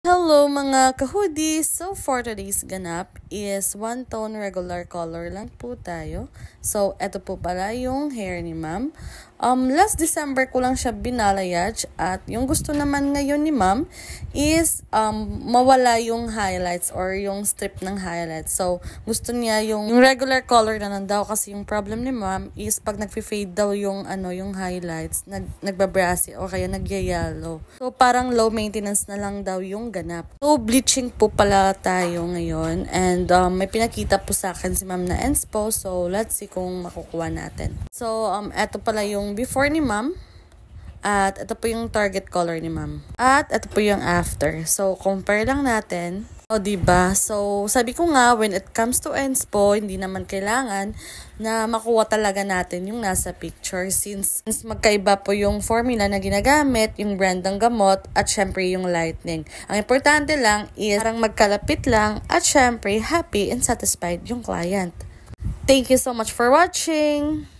Hello mga ka-hoodies! So for today's ganap is one tone regular color lang po tayo. So eto po pala yung hair ni ma'am. Last December ko lang siya binalayage at yung gusto naman ngayon ni ma'am is mawala yung highlights or yung strip ng highlights. So gusto niya yung regular color na lang daw kasi yung problem ni ma'am is pag nagfi-fade daw yung yung highlights, nagbabrasi o kaya nagyayalo. So parang low maintenance na lang daw yung ganap. So, bleaching po pala tayo ngayon and may pinakita po sa akin si ma'am na inspo. So, let's see kung makukuha natin. So, eto pala yung before ni ma'am. At ito po yung target color ni ma'am. At ito po yung after. So, compare lang natin. O, diba? So, sabi ko nga, when it comes to inspo, hindi naman kailangan na makuha talaga natin yung nasa picture since magkaiba po yung formula na ginagamit, yung brand ng gamot, at syempre yung lightning. Ang importante lang is parang magkalapit lang at syempre happy and satisfied yung client. Thank you so much for watching!